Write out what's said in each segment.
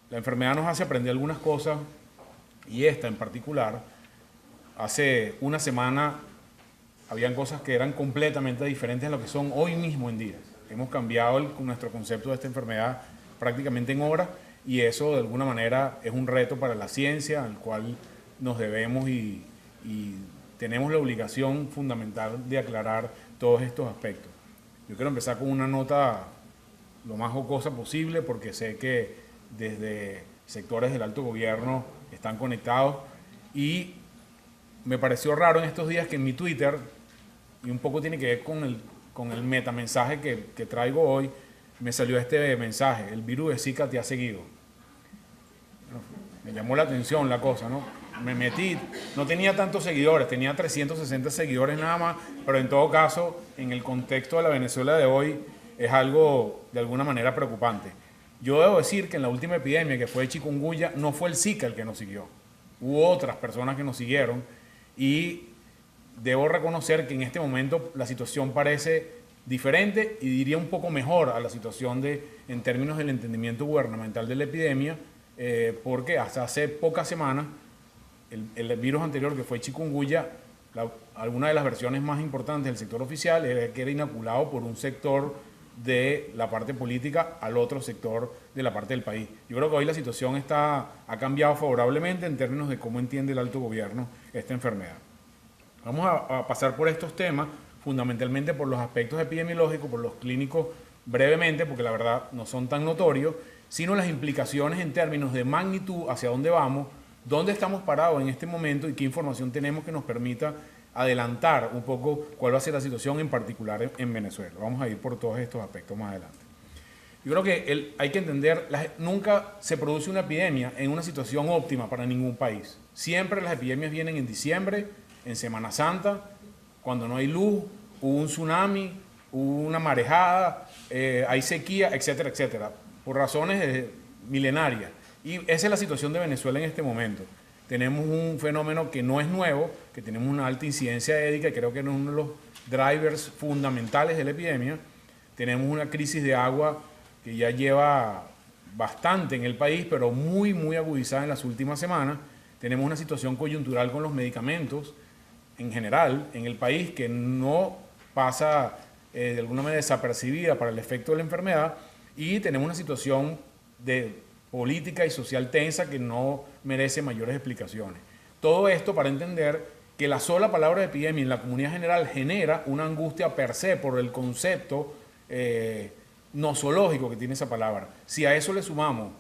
La enfermedad nos hace aprender algunas cosas y esta en particular, hace una semana habían cosas que eran completamente diferentes a lo que son hoy mismo en día. Hemos cambiado nuestro concepto de esta enfermedad prácticamente en horas y eso de alguna manera es un reto para la ciencia al cual nos debemos y tenemos la obligación fundamental de aclarar todos estos aspectos. Yo quiero empezar con una nota lo más jocosa posible porque sé que desde sectores del alto gobierno están conectados y me pareció raro en estos días que en mi Twitter, y un poco tiene que ver con el metamensaje que traigo hoy, me salió este mensaje: el virus de Zika te ha seguido. Me llamó la atención la cosa, ¿no? Me metí, no tenía tantos seguidores, tenía 360 seguidores nada más, pero en todo caso, en el contexto de la Venezuela de hoy, es algo de alguna manera preocupante. Yo debo decir que en la última epidemia, que fue de chikungunya, no fue el Zika el que nos siguió. Hubo otras personas que nos siguieron y debo reconocer que en este momento la situación parece diferente y diría un poco mejor a la situación en términos del entendimiento gubernamental de la epidemia, porque hasta hace pocas semanas el virus anterior, que fue chikungunya, alguna de las versiones más importantes del sector oficial era que era inoculado por un sector de la parte política al otro sector de la parte del país. Yo creo que hoy la situación ha cambiado favorablemente en términos de cómo entiende el alto gobierno esta enfermedad. Vamos a pasar por estos temas, fundamentalmente por los aspectos epidemiológicos, por los clínicos brevemente, porque la verdad no son tan notorios, sino las implicaciones en términos de magnitud, hacia dónde vamos, dónde estamos parados en este momento y qué información tenemos que nos permita adelantar un poco cuál va a ser la situación en particular en Venezuela. Vamos a ir por todos estos aspectos más adelante. Yo creo que hay que entender, nunca se produce una epidemia en una situación óptima para ningún país. Siempre las epidemias vienen en diciembre, en Semana Santa, cuando no hay luz, hubo un tsunami, hubo una marejada, hay sequía, etcétera, etcétera, por razones milenarias. Y esa es la situación de Venezuela en este momento. Tenemos un fenómeno que no es nuevo, que tenemos una alta incidencia édrica, y creo que es uno de los drivers fundamentales de la epidemia. Tenemos una crisis de agua que ya lleva bastante en el país, pero muy, muy agudizada en las últimas semanas. Tenemos una situación coyuntural con los medicamentos en general en el país que no pasa de alguna manera desapercibida para el efecto de la enfermedad, y tenemos una situación de política y social tensa que no merece mayores explicaciones. Todo esto para entender que la sola palabra epidemia en la comunidad general genera una angustia per se por el concepto nosológico que tiene esa palabra. Si a eso le sumamos,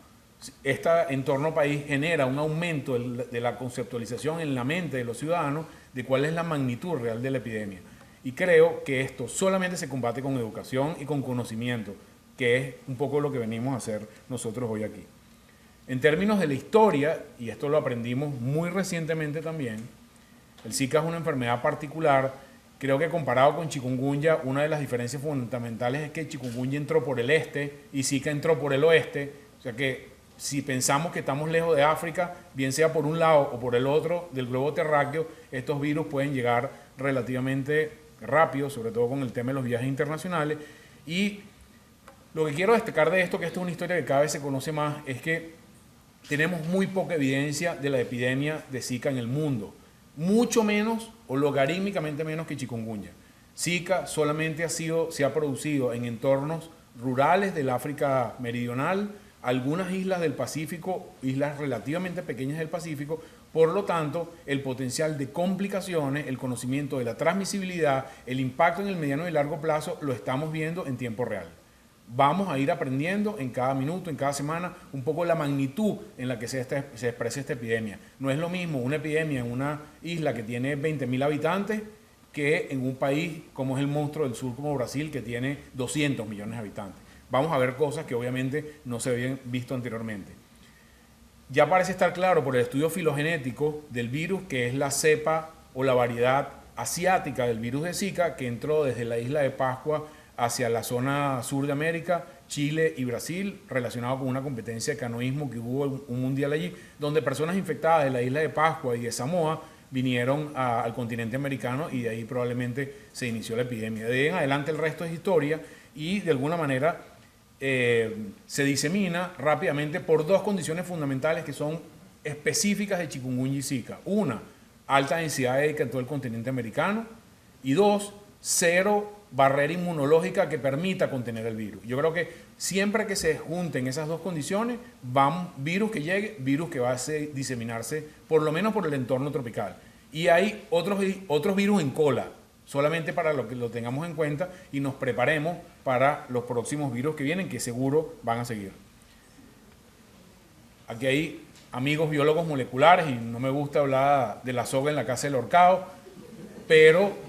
este entorno país genera un aumento de la conceptualización en la mente de los ciudadanos de cuál es la magnitud real de la epidemia. Y creo que esto solamente se combate con educación y con conocimiento, que es un poco lo que venimos a hacer nosotros hoy aquí. En términos de la historia, y esto lo aprendimos muy recientemente también, el Zika es una enfermedad particular. Creo que comparado con chikungunya, una de las diferencias fundamentales es que chikungunya entró por el este y Zika entró por el oeste. O sea que si pensamos que estamos lejos de África, bien sea por un lado o por el otro del globo terráqueo, estos virus pueden llegar relativamente rápido, sobre todo con el tema de los viajes internacionales. Y lo que quiero destacar de esto, que esto es una historia que cada vez se conoce más, es que tenemos muy poca evidencia de la epidemia de Zika en el mundo. Mucho menos o logarítmicamente menos que chikungunya. Zika solamente se ha producido en entornos rurales del África meridional, algunas islas del Pacífico, islas relativamente pequeñas del Pacífico. Por lo tanto, el potencial de complicaciones, el conocimiento de la transmisibilidad, el impacto en el mediano y largo plazo lo estamos viendo en tiempo real. Vamos a ir aprendiendo en cada minuto, en cada semana, un poco la magnitud en la que se expresa esta epidemia. No es lo mismo una epidemia en una isla que tiene 20.000 habitantes que en un país como es el monstruo del sur, como Brasil, que tiene 200 millones de habitantes. Vamos a ver cosas que obviamente no se habían visto anteriormente. Ya parece estar claro por el estudio filogenético del virus que es la cepa o la variedad asiática del virus de Zika que entró desde la isla de Pascua hacia la zona sur de América, Chile y Brasil, relacionado con una competencia de canoísmo que hubo un mundial allí, donde personas infectadas de la isla de Pascua y de Samoa vinieron al continente americano y de ahí probablemente se inició la epidemia. De ahí en adelante el resto es historia y de alguna manera se disemina rápidamente por dos condiciones fundamentales que son específicas de chikungunya y zika. Una, alta densidad ética en todo el continente americano, y dos, cero barrera inmunológica que permita contener el virus. Yo creo que siempre que se junten esas dos condiciones, va un virus que llegue, virus que va a diseminarse por lo menos por el entorno tropical. Y hay otros virus en cola, solamente para lo que lo tengamos en cuenta y nos preparemos para los próximos virus que vienen, que seguro van a seguir. Aquí hay amigos biólogos moleculares y no me gusta hablar de la soga en la casa del horcado, pero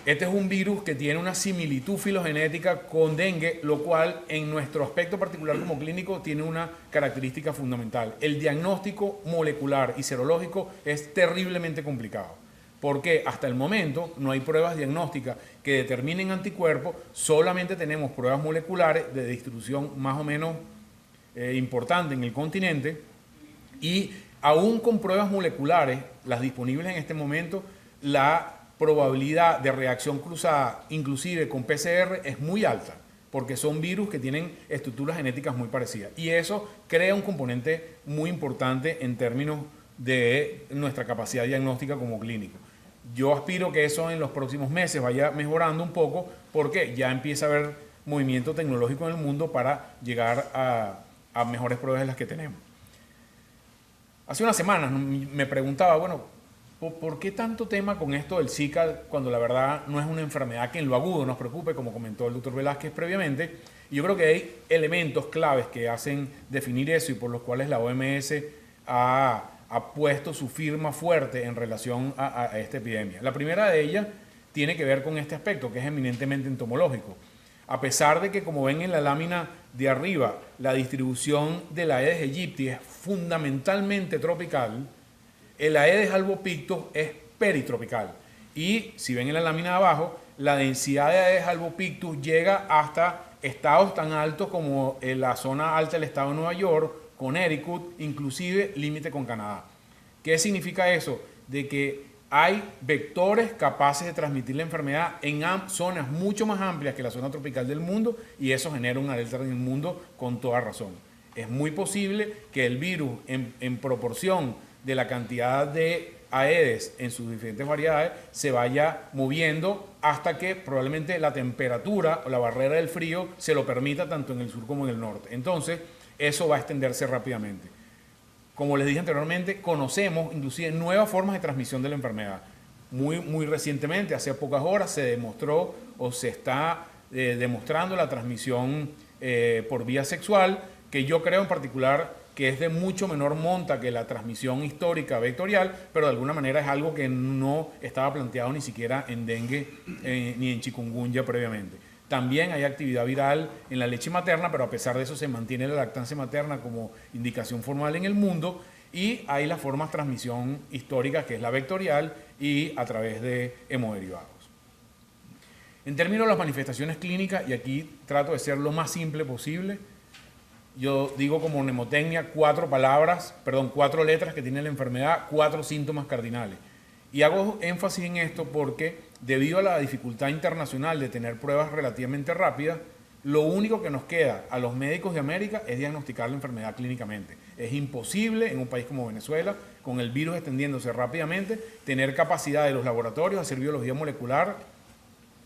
este es un virus que tiene una similitud filogenética con dengue, lo cual en nuestro aspecto particular como clínico tiene una característica fundamental. El diagnóstico molecular y serológico es terriblemente complicado, porque hasta el momento no hay pruebas diagnósticas que determinen anticuerpos, solamente tenemos pruebas moleculares de distribución más o menos importante en el continente, y aún con pruebas moleculares, las disponibles en este momento, la probabilidad de reacción cruzada, inclusive con PCR, es muy alta, porque son virus que tienen estructuras genéticas muy parecidas. Y eso crea un componente muy importante en términos de nuestra capacidad diagnóstica como clínico. Yo aspiro que eso en los próximos meses vaya mejorando un poco, porque ya empieza a haber movimiento tecnológico en el mundo para llegar a mejores pruebas de las que tenemos. Hace unas semanas me preguntaba, bueno, ¿por qué tanto tema con esto del Zika cuando la verdad no es una enfermedad que en lo agudo nos preocupe, como comentó el doctor Velázquez previamente? Y yo creo que hay elementos claves que hacen definir eso y por los cuales la OMS ha puesto su firma fuerte en relación a esta epidemia. La primera de ellas tiene que ver con este aspecto, que es eminentemente entomológico. A pesar de que, como ven en la lámina de arriba, la distribución de la Aedes aegypti es fundamentalmente tropical, el Aedes albopictus es peritropical. Y si ven en la lámina de abajo, la densidad de Aedes albopictus llega hasta estados tan altos como en la zona alta del estado de Nueva York, Connecticut, inclusive límite con Canadá. ¿Qué significa eso? De que hay vectores capaces de transmitir la enfermedad en zonas mucho más amplias que la zona tropical del mundo, y eso genera una alerta en el mundo con toda razón. Es muy posible que el virus en proporción de la cantidad de Aedes en sus diferentes variedades se vaya moviendo hasta que probablemente la temperatura o la barrera del frío se lo permita tanto en el sur como en el norte. Entonces, eso va a extenderse rápidamente. Como les dije anteriormente, conocemos inclusive nuevas formas de transmisión de la enfermedad. Muy recientemente, hace pocas horas, se demostró o se está demostrando la transmisión por vía sexual, que yo creo en particular que es de mucho menor monta que la transmisión histórica vectorial, pero de alguna manera es algo que no estaba planteado ni siquiera en dengue ni en chikungunya previamente. También hay actividad viral en la leche materna, pero a pesar de eso se mantiene la lactancia materna como indicación formal en el mundo, y hay las formas de transmisión histórica, que es la vectorial y a través de hemoderivados. En términos de las manifestaciones clínicas, y aquí trato de ser lo más simple posible, yo digo como mnemotecnia 4 letras que tiene la enfermedad, 4 síntomas cardinales. Y hago énfasis en esto porque, debido a la dificultad internacional de tener pruebas relativamente rápidas, lo único que nos queda a los médicos de América es diagnosticar la enfermedad clínicamente. Es imposible en un país como Venezuela, con el virus extendiéndose rápidamente, tener capacidad de los laboratorios de hacer biología molecular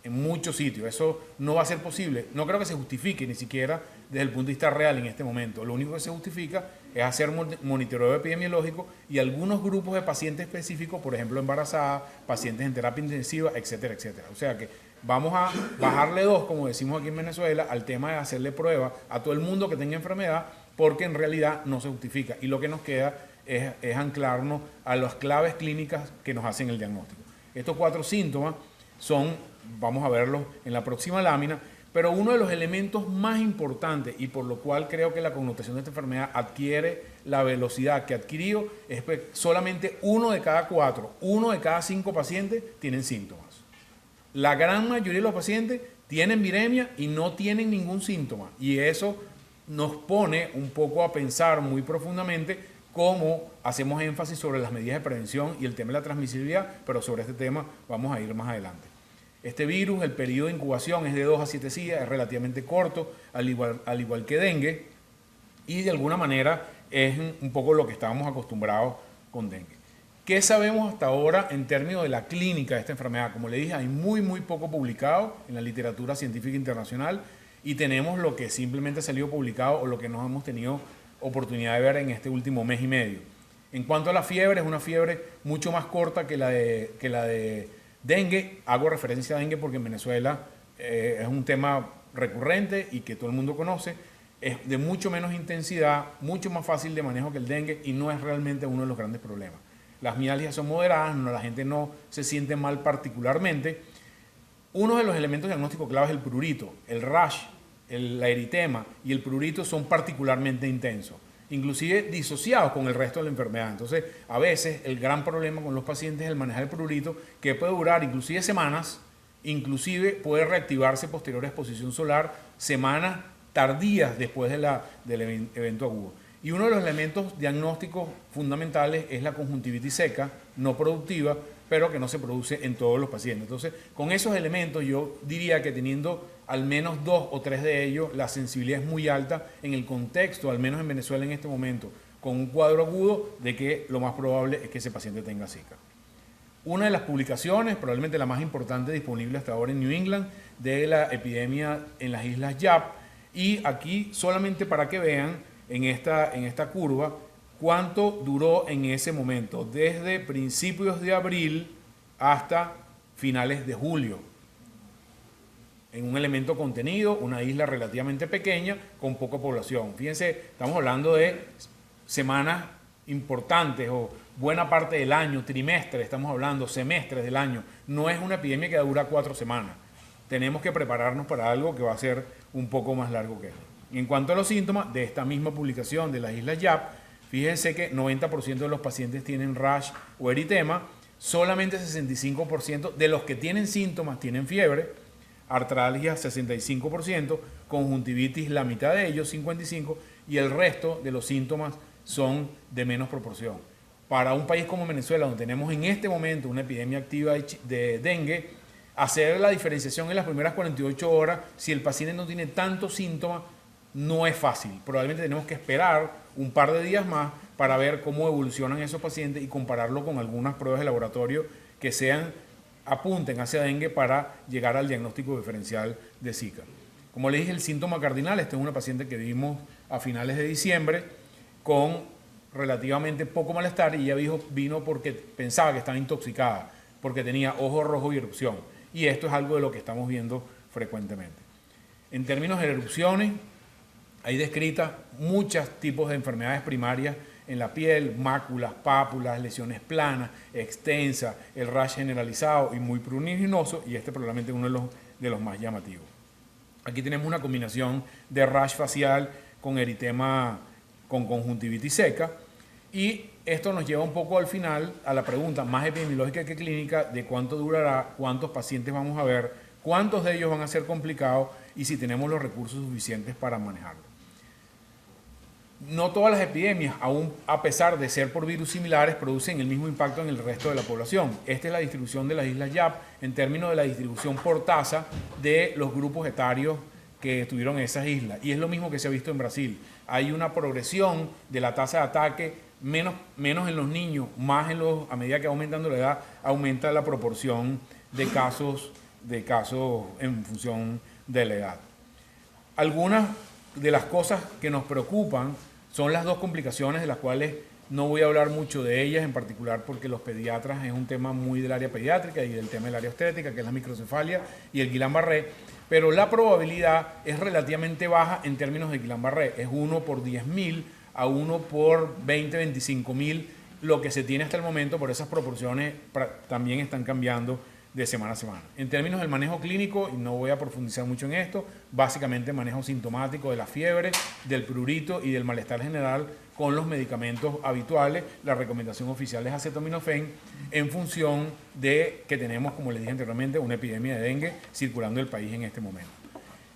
en muchos sitios. Eso no va a ser posible. No creo que se justifique ni siquiera desde el punto de vista real en este momento. Lo único que se justifica es hacer monitoreo epidemiológico y algunos grupos de pacientes específicos, por ejemplo embarazadas, pacientes en terapia intensiva, etcétera, etcétera. O sea que vamos a bajarle 2, como decimos aquí en Venezuela, al tema de hacerle prueba a todo el mundo que tenga enfermedad, porque en realidad no se justifica. Y lo que nos queda es anclarnos a las claves clínicas que nos hacen el diagnóstico. Estos 4 síntomas son, vamos a verlos en la próxima lámina, pero uno de los elementos más importantes y por lo cual creo que la connotación de esta enfermedad adquiere la velocidad que adquirió es que solamente 1 de cada 4, 1 de cada 5 pacientes tienen síntomas. La gran mayoría de los pacientes tienen viremia y no tienen ningún síntoma, y eso nos pone un poco a pensar muy profundamente cómo hacemos énfasis sobre las medidas de prevención y el tema de la transmisibilidad, pero sobre este tema vamos a ir más adelante. Este virus, el periodo de incubación es de 2 a 7 días, es relativamente corto, al igual que dengue, y de alguna manera es un poco lo que estábamos acostumbrados con dengue. ¿Qué sabemos hasta ahora en términos de la clínica de esta enfermedad? Como le dije, hay muy poco publicado en la literatura científica internacional y tenemos lo que simplemente ha salido publicado o lo que nos hemos tenido oportunidad de ver en este último mes y medio. En cuanto a la fiebre, es una fiebre mucho más corta que la de dengue. Hago referencia a dengue porque en Venezuela es un tema recurrente y que todo el mundo conoce. Es de mucho menos intensidad, mucho más fácil de manejo que el dengue y no es realmente uno de los grandes problemas. Las mialgias son moderadas, la gente no se siente mal particularmente. Uno de los elementos diagnósticos clave es el prurito. El rash, la eritema y el prurito son particularmente intensos, inclusive disociados con el resto de la enfermedad. Entonces, a veces el gran problema con los pacientes es el manejar el prurito, que puede durar inclusive semanas, inclusive puede reactivarse posterior a exposición solar, semanas tardías después del evento agudo. Y uno de los elementos diagnósticos fundamentales es la conjuntivitis seca, no productiva, pero que no se produce en todos los pacientes. Entonces, con esos elementos yo diría que teniendo al menos 2 o 3 de ellos, la sensibilidad es muy alta en el contexto, al menos en Venezuela en este momento, con un cuadro agudo de que lo más probable es que ese paciente tenga Zika. Una de las publicaciones, probablemente la más importante disponible hasta ahora en New England, de la epidemia en las islas Yap, y aquí solamente para que vean en esta curva cuánto duró en ese momento, desde principios de abril hasta finales de julio. En un elemento contenido, una isla relativamente pequeña con poca población. Fíjense, estamos hablando de semanas importantes o buena parte del año, trimestres, estamos hablando semestres del año. No es una epidemia que dura 4 semanas. Tenemos que prepararnos para algo que va a ser un poco más largo que eso. En cuanto a los síntomas de esta misma publicación de las islas Yap, fíjense que 90% de los pacientes tienen rash o eritema, solamente 65% de los que tienen síntomas tienen fiebre, artralgia 65%, conjuntivitis la mitad de ellos 55% y el resto de los síntomas son de menos proporción. Para un país como Venezuela, donde tenemos en este momento una epidemia activa de dengue, hacer la diferenciación en las primeras 48 horas, si el paciente no tiene tantos síntomas, no es fácil. Probablemente tenemos que esperar un par de días más para ver cómo evolucionan esos pacientes y compararlo con algunas pruebas de laboratorio que apunten hacia dengue para llegar al diagnóstico diferencial de Zika. Como le dije, el síntoma cardinal, esta es una paciente que vimos a finales de diciembre con relativamente poco malestar y ella vino porque pensaba que estaba intoxicada, porque tenía ojo rojo y erupción. Y esto es algo de lo que estamos viendo frecuentemente. En términos de erupciones, hay descritas muchos tipos de enfermedades primarias en la piel, máculas, pápulas, lesiones planas, extensas, el rash generalizado y muy pruriginoso, y este probablemente es uno de los más llamativos. Aquí tenemos una combinación de rash facial con eritema, con conjuntivitis seca, y esto nos lleva un poco al final a la pregunta más epidemiológica que clínica de cuánto durará, cuántos pacientes vamos a ver, cuántos de ellos van a ser complicados y si tenemos los recursos suficientes para manejarlo. No todas las epidemias, aún a pesar de ser por virus similares, producen el mismo impacto en el resto de la población. Esta es la distribución de las islas Yap en términos de la distribución por tasa de los grupos etarios que estuvieron en esas islas. Y es lo mismo que se ha visto en Brasil. Hay una progresión de la tasa de ataque, menos en los niños, más a medida que va aumentando la edad, aumenta la proporción de casos en función de la edad. Algunas de las cosas que nos preocupan son las 2 complicaciones de las cuales no voy a hablar mucho de ellas, en particular porque los pediatras es un tema muy del área pediátrica y del tema del área obstétrica, que es la microcefalia y el Guillain-Barré, pero la probabilidad es relativamente baja en términos de Guillain-Barré, es 1 por 10.000 a 1 por 20-25.000, lo que se tiene hasta el momento, por esas proporciones también están cambiando de semana a semana. En términos del manejo clínico, y no voy a profundizar mucho en esto, básicamente manejo sintomático de la fiebre, del prurito y del malestar general con los medicamentos habituales. La recomendación oficial es acetaminofén en función de que tenemos, como les dije anteriormente, una epidemia de dengue circulando el país en este momento.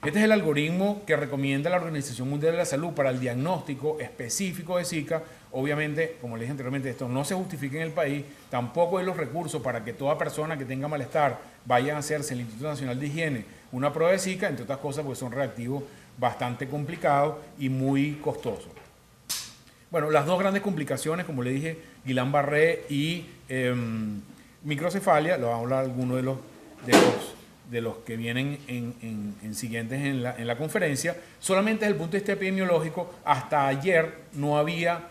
Este es el algoritmo que recomienda la Organización Mundial de la Salud para el diagnóstico específico de Zika. Obviamente, como les dije anteriormente, esto no se justifica en el país, tampoco hay los recursos para que toda persona que tenga malestar vaya a hacerse en el Instituto Nacional de Higiene una prueba de Zika, entre otras cosas porque son reactivos bastante complicados y muy costosos. Bueno, las dos grandes complicaciones, como le dije, Guillain-Barré y microcefalia, lo vamos a hablar algunos de los que vienen en siguientes en la conferencia. Solamente desde el punto de vista epidemiológico, hasta ayer no había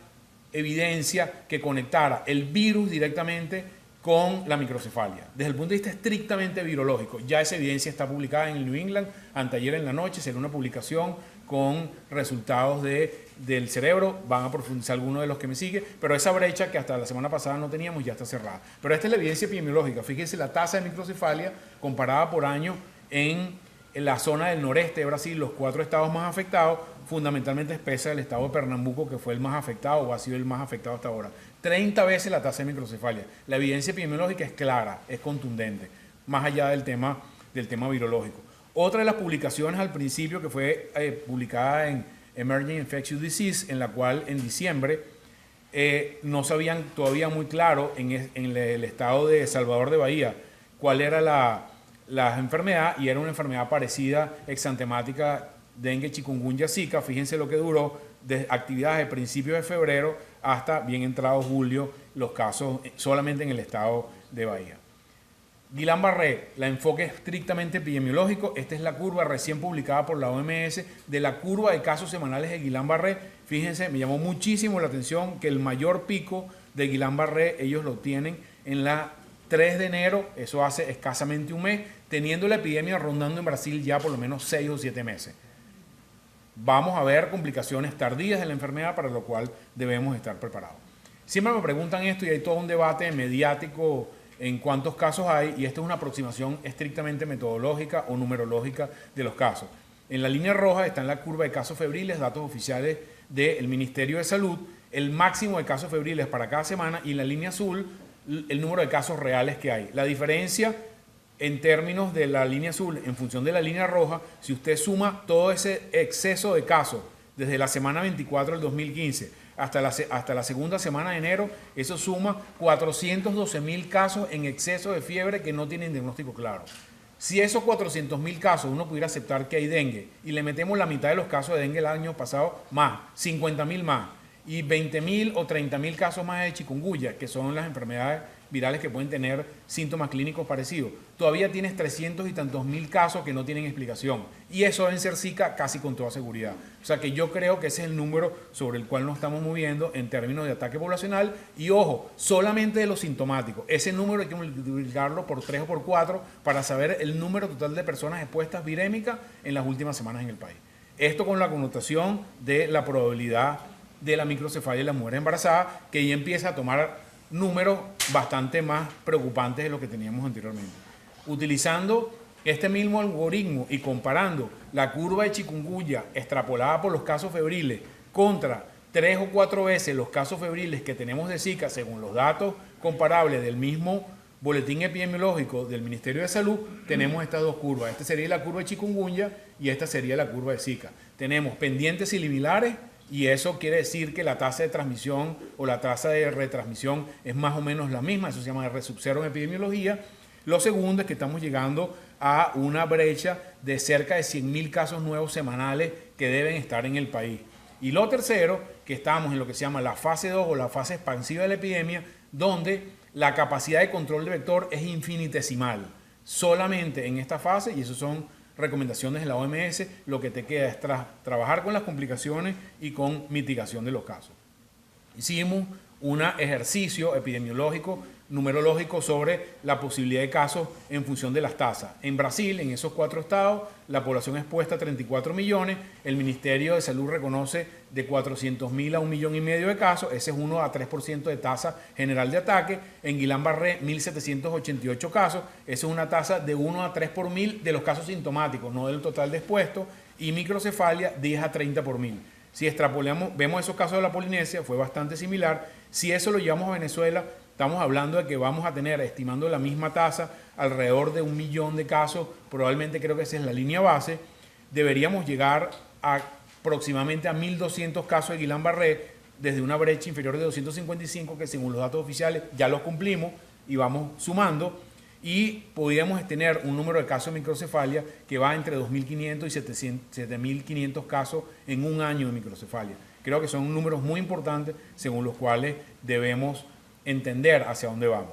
evidencia que conectara el virus directamente con la microcefalia. Desde el punto de vista estrictamente virológico, ya esa evidencia está publicada en el New England, anteayer en la noche, será una publicación con resultados del cerebro, van a profundizar algunos de los que me siguen, pero esa brecha que hasta la semana pasada no teníamos ya está cerrada. Pero esta es la evidencia epidemiológica. Fíjense la tasa de microcefalia comparada por año en la zona del noreste de Brasil, los 4 estados más afectados, fundamentalmente expresa el estado de Pernambuco, que fue el más afectado o ha sido el más afectado hasta ahora. 30 veces la tasa de microcefalia. La evidencia epidemiológica es clara, es contundente, más allá del tema virológico. Otra de las publicaciones al principio que fue publicada en Emerging Infectious Disease, en la cual en diciembre no sabían todavía muy claro en el estado de Salvador de Bahía cuál era la enfermedad, y era una enfermedad parecida, exantemática, dengue, chikungunya, zika. Fíjense lo que duró de actividades de principios de febrero hasta bien entrado julio, los casos solamente en el estado de Bahía. Guillain-Barré, la enfoque estrictamente epidemiológico. Esta es la curva recién publicada por la OMS de la curva de casos semanales de Guillain-Barré. Fíjense, me llamó muchísimo la atención que el mayor pico de Guillain-Barré ellos lo tienen en la 3 de enero, eso hace escasamente un mes, teniendo la epidemia rondando en Brasil ya por lo menos 6 o 7 meses. Vamos a ver complicaciones tardías de la enfermedad, para lo cual debemos estar preparados. Siempre me preguntan esto y hay todo un debate mediático en cuántos casos hay, y esta es una aproximación estrictamente metodológica o numerológica de los casos. En la línea roja está en la curva de casos febriles, datos oficiales del Ministerio de Salud, el máximo de casos febriles para cada semana, y en la línea azul el número de casos reales que hay. La diferencia en términos de la línea azul en función de la línea roja, si usted suma todo ese exceso de casos desde la semana 24 del 2015 hasta la segunda semana de enero, eso suma 412.000 casos en exceso de fiebre que no tienen diagnóstico claro. Si esos 400.000 casos uno pudiera aceptar que hay dengue y le metemos la mitad de los casos de dengue el año pasado, más 50.000 más, y 20.000 o 30.000 casos más de chikungunya, que son las enfermedades virales que pueden tener síntomas clínicos parecidos, todavía tienes 300 y tantos mil casos que no tienen explicación, y eso deben ser Zika casi con toda seguridad. O sea que yo creo que ese es el número sobre el cual nos estamos moviendo en términos de ataque poblacional, y ojo, solamente de los sintomáticos. Ese número hay que multiplicarlo por 3 o por 4 para saber el número total de personas expuestas virémicas en las últimas semanas en el país. Esto con la connotación de la probabilidad de la microcefalia en las mujeres embarazadas, que ya empieza a tomar números bastante más preocupantes de lo que teníamos anteriormente. Utilizando este mismo algoritmo y comparando la curva de chikungunya extrapolada por los casos febriles contra 3 o 4 veces los casos febriles que tenemos de Zika, según los datos comparables del mismo boletín epidemiológico del Ministerio de Salud, tenemos estas dos curvas. Esta sería la curva de chikungunya y esta sería la curva de Zika. Tenemos pendientes similares, y eso quiere decir que la tasa de transmisión o la tasa de retransmisión es más o menos la misma. Eso se llama R sub 0 en epidemiología. Lo segundo es que estamos llegando a una brecha de cerca de 100.000 casos nuevos semanales que deben estar en el país. Y lo tercero, que estamos en lo que se llama la fase 2 o la fase expansiva de la epidemia, donde la capacidad de control de vector es infinitesimal. Solamente en esta fase, y eso son recomendaciones de la OMS, lo que te queda es trabajar con las complicaciones y con mitigación de los casos. Hicimos un ejercicio epidemiológico, numerológico sobre la posibilidad de casos en función de las tasas. En Brasil, en esos 4 estados, la población expuesta a 34 millones, el Ministerio de Salud reconoce de 400.000 a 1,5 millones de casos, ese es 1 a 3% de tasa general de ataque. En Guillain-Barré, 1.788 casos, esa es una tasa de 1 a 3 por 1.000 de los casos sintomáticos, no del total de expuestos, y microcefalia, 10 a 30 por 1.000. Si extrapolamos, vemos esos casos de la Polinesia, fue bastante similar. Si eso lo llevamos a Venezuela, estamos hablando de que vamos a tener, estimando la misma tasa, alrededor de 1 millón de casos, probablemente creo que esa es la línea base. deberíamos llegar aproximadamente a 1.200 casos de Guillain-Barré desde una brecha inferior de 255 que según los datos oficiales ya los cumplimos y vamos sumando, y podríamos tener un número de casos de microcefalia que va entre 2.500 y 7.500 casos en un año de microcefalia. Creo que son números muy importantes según los cuales debemos entender hacia dónde vamos.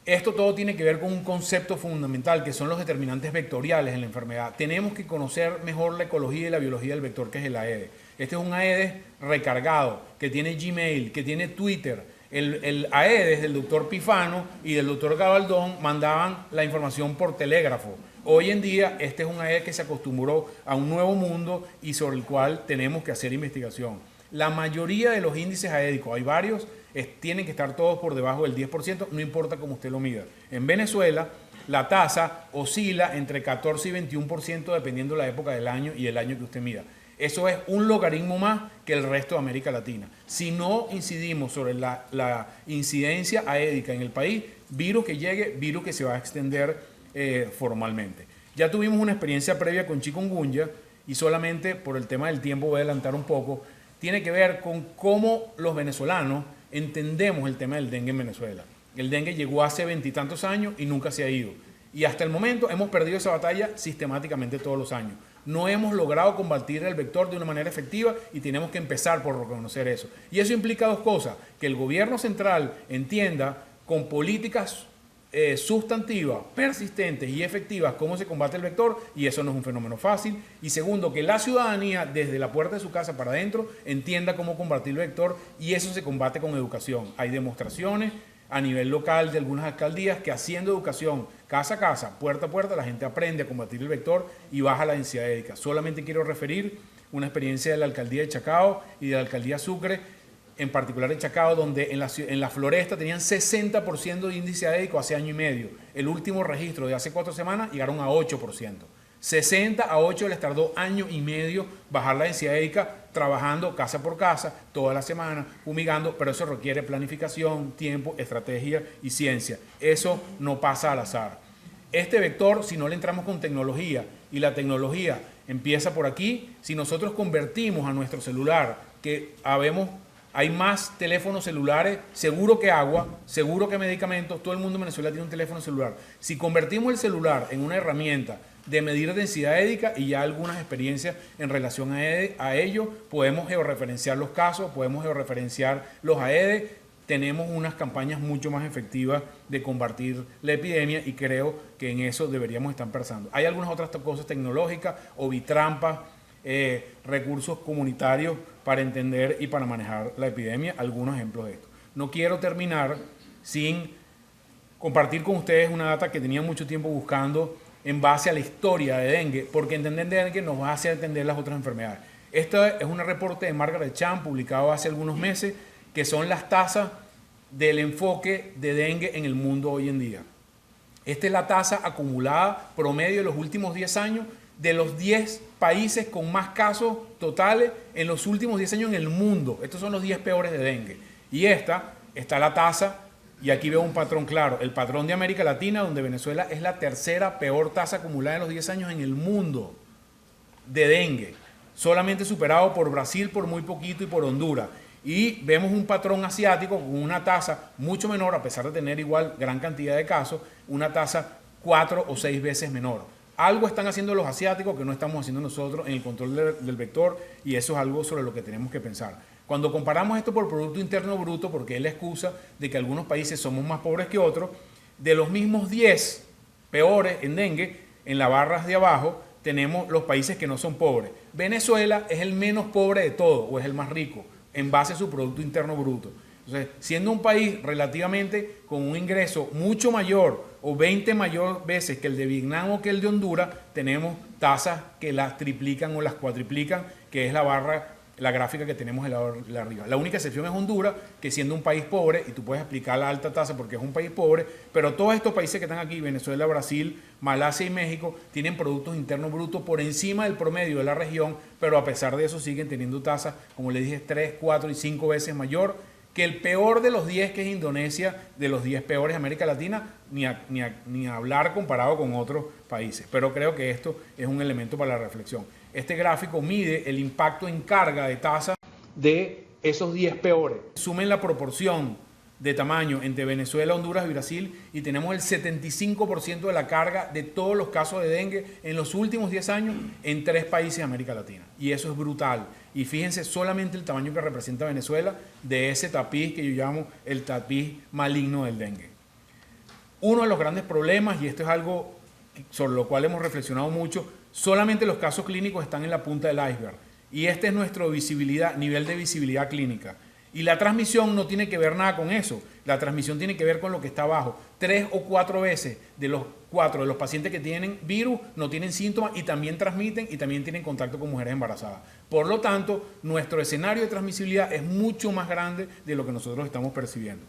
Esto todo tiene que ver con un concepto fundamental que son los determinantes vectoriales en la enfermedad. Tenemos que conocer mejor la ecología y la biología del vector, que es el Aedes. Este es un Aedes recargado, que tiene Gmail, que tiene Twitter. El Aedes del doctor Pifano y del doctor Gabaldón mandaban la información por telégrafo. Hoy en día este es un Aedes que se acostumbró a un nuevo mundo y sobre el cual tenemos que hacer investigación. La mayoría de los índices aédicos, hay varios, tienen que estar todos por debajo del 10%, no importa cómo usted lo mida. En Venezuela la tasa oscila entre 14 y 21% dependiendo de la época del año y el año que usted mida. Eso es un logaritmo más que el resto de América Latina. Si no incidimos sobre la incidencia aédica en el país, virus que llegue, virus que se va a extender formalmente. Ya tuvimos una experiencia previa con chikungunya y solamente por el tema del tiempo voy a adelantar un poco. Tiene que ver con cómo los venezolanos entendemos el tema del dengue en Venezuela. El dengue llegó hace 20 y tantos años y nunca se ha ido. Y hasta el momento hemos perdido esa batalla sistemáticamente todos los años. No hemos logrado combatir el vector de una manera efectiva y tenemos que empezar por reconocer eso. Y eso implica dos cosas: que el gobierno central entienda con políticas sustantivas, persistentes y efectivas cómo se combate el vector, y eso no es un fenómeno fácil. Y segundo, que la ciudadanía desde la puerta de su casa para adentro entienda cómo combatir el vector, y eso se combate con educación. Hay demostraciones a nivel local de algunas alcaldías que haciendo educación casa a casa, puerta a puerta, la gente aprende a combatir el vector y baja la densidad aédica. Solamente quiero referir una experiencia de la alcaldía de Chacao y de la alcaldía Sucre, en particular en Chacao, donde en la floresta tenían 60% de índice aédico hace año y medio. El último registro de hace 4 semanas llegaron a 8%. 60 a 8 les tardó año y medio bajar la densidad aédica, trabajando casa por casa, toda la semana, fumigando, pero eso requiere planificación, tiempo, estrategia y ciencia. Eso no pasa al azar. Este vector, si no le entramos con tecnología, y la tecnología empieza por aquí, si nosotros convertimos a nuestro celular, que hay más teléfonos celulares, seguro que agua, seguro que medicamentos, todo el mundo en Venezuela tiene un teléfono celular. Si convertimos el celular en una herramienta de medir densidad aédica y ya algunas experiencias en relación a ello, podemos georreferenciar los casos, podemos georreferenciar los AEDES, tenemos unas campañas mucho más efectivas de combatir la epidemia y creo que en eso deberíamos estar pensando. Hay algunas otras cosas tecnológicas, ovitrampas, recursos comunitarios para entender y para manejar la epidemia, algunos ejemplos de esto. No quiero terminar sin compartir con ustedes una data que tenía mucho tiempo buscando en base a la historia de dengue, porque entender dengue nos va a hacer entender las otras enfermedades. Este es un reporte de Margaret Chan publicado hace algunos meses, que son las tasas del enfoque de dengue en el mundo hoy en día. Esta es la tasa acumulada promedio de los últimos 10 años de los 10 países con más casos totales en los últimos 10 años en el mundo. Estos son los 10 peores de dengue. Y esta está la tasa, y aquí veo un patrón claro, el patrón de América Latina, donde Venezuela es la tercera peor tasa acumulada en los 10 años en el mundo de dengue, solamente superado por Brasil por muy poquito y por Honduras. Y vemos un patrón asiático con una tasa mucho menor, a pesar de tener igual gran cantidad de casos, una tasa 4 o 6 veces menor. Algo están haciendo los asiáticos que no estamos haciendo nosotros en el control del vector, y eso es algo sobre lo que tenemos que pensar. Cuando comparamos esto por Producto Interno Bruto, porque es la excusa de que algunos países somos más pobres que otros, de los mismos 10 peores en dengue, en las barras de abajo tenemos los países que no son pobres. Venezuela es el menos pobre de todos, o es el más rico, en base a su Producto Interno Bruto. Entonces, siendo un país relativamente con un ingreso mucho mayor o 20 mayor veces que el de Vietnam o que el de Honduras, tenemos tasas que las triplican o las cuatriplican, que es la gráfica que tenemos en la arriba. La única excepción es Honduras, que siendo un país pobre, y tú puedes explicar la alta tasa porque es un país pobre, pero todos estos países que están aquí, Venezuela, Brasil, Malasia y México, tienen productos internos brutos por encima del promedio de la región, pero a pesar de eso siguen teniendo tasas, como les dije, 3, 4 y 5 veces mayor Que el peor de los 10, que es Indonesia, de los 10 peores de América Latina, ni hablar comparado con otros países. Pero creo que esto es un elemento para la reflexión. Este gráfico mide el impacto en carga de tasa de esos 10 peores. Sumen la proporción de tamaño entre Venezuela, Honduras y Brasil y tenemos el 75% de la carga de todos los casos de dengue en los últimos 10 años en 3 países de América Latina. Y eso es brutal. Y fíjense solamente el tamaño que representa Venezuela de ese tapiz que yo llamo el tapiz maligno del dengue. Uno de los grandes problemas, y esto es algo sobre lo cual hemos reflexionado mucho, solamente los casos clínicos están en la punta del iceberg. Y este es nuestro nivel de visibilidad clínica. Y la transmisión no tiene que ver nada con eso. La transmisión tiene que ver con lo que está abajo. 3 o 4 veces de los pacientes que tienen virus no tienen síntomas y también transmiten y también tienen contacto con mujeres embarazadas. Por lo tanto, nuestro escenario de transmisibilidad es mucho más grande de lo que nosotros estamos percibiendo.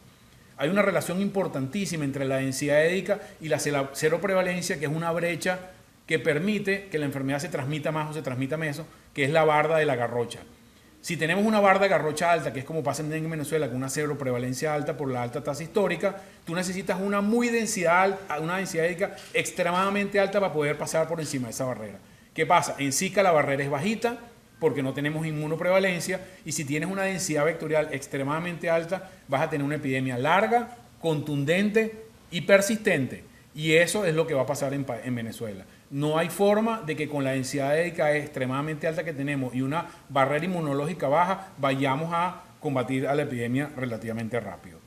Hay una relación importantísima entre la densidad édica y la seroprevalencia, que es una brecha que permite que la enfermedad se transmita más o se transmita menos, que es la barda de la garrocha. Si tenemos una barda de garrocha alta, que es como pasa en Venezuela, con una seroprevalencia alta por la alta tasa histórica, tú necesitas una densidad édica extremadamente alta para poder pasar por encima de esa barrera. ¿Qué pasa? En Zika la barrera es bajita porque no tenemos inmunoprevalencia y si tienes una densidad vectorial extremadamente alta, vas a tener una epidemia larga, contundente y persistente. Y eso es lo que va a pasar en Venezuela. No hay forma de que con la densidad édica extremadamente alta que tenemos y una barrera inmunológica baja vayamos a combatir a la epidemia relativamente rápido.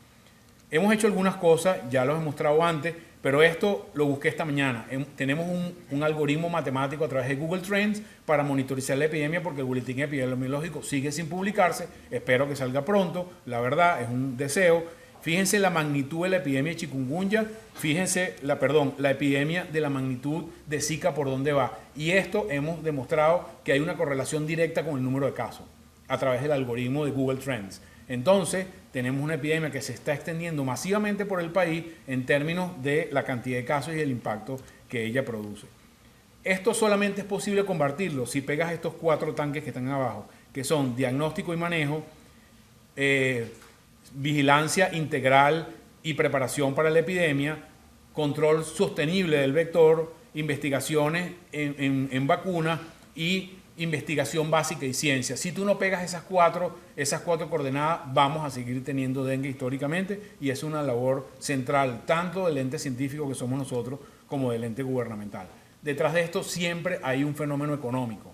Hemos hecho algunas cosas, ya los he mostrado antes, pero esto lo busqué esta mañana. Tenemos un algoritmo matemático a través de Google Trends para monitorizar la epidemia porque el boletín epidemiológico sigue sin publicarse. Espero que salga pronto, la verdad es un deseo. Fíjense la magnitud de la epidemia de chikungunya, fíjense la epidemia de la magnitud de Zika por dónde va. Y esto hemos demostrado que hay una correlación directa con el número de casos a través del algoritmo de Google Trends. Entonces, tenemos una epidemia que se está extendiendo masivamente por el país en términos de la cantidad de casos y el impacto que ella produce. Esto solamente es posible combatirlo si pegas estos 4 tanques que están abajo, que son diagnóstico y manejo, vigilancia integral y preparación para la epidemia, control sostenible del vector, investigaciones en vacunas y investigación básica y ciencia. Si tú no pegas esas cuatro coordenadas, vamos a seguir teniendo dengue históricamente y es una labor central tanto del ente científico que somos nosotros como del ente gubernamental. Detrás de esto siempre hay un fenómeno económico.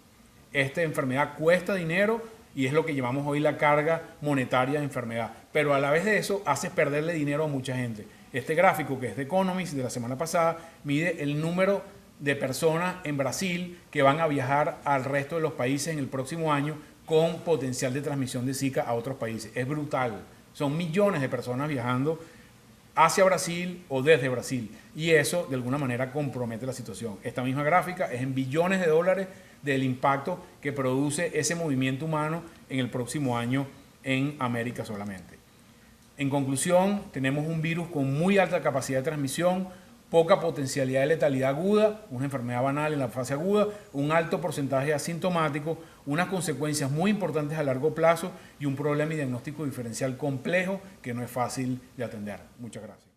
Esta enfermedad cuesta dinero y es lo que llamamos hoy la carga monetaria de enfermedad. Pero a la vez de eso, hace perderle dinero a mucha gente. Este gráfico, que es de Economist de la semana pasada, mide el número de personas en Brasil que van a viajar al resto de los países en el próximo año con potencial de transmisión de Zika a otros países. Es brutal. Son millones de personas viajando hacia Brasil o desde Brasil. Y eso, de alguna manera, compromete la situación. Esta misma gráfica es en billones de dólares del impacto que produce ese movimiento humano en el próximo año en América solamente. En conclusión, tenemos un virus con muy alta capacidad de transmisión, poca potencialidad de letalidad aguda, una enfermedad banal en la fase aguda, un alto porcentaje asintomático, unas consecuencias muy importantes a largo plazo y un problema de diagnóstico diferencial complejo que no es fácil de atender. Muchas gracias.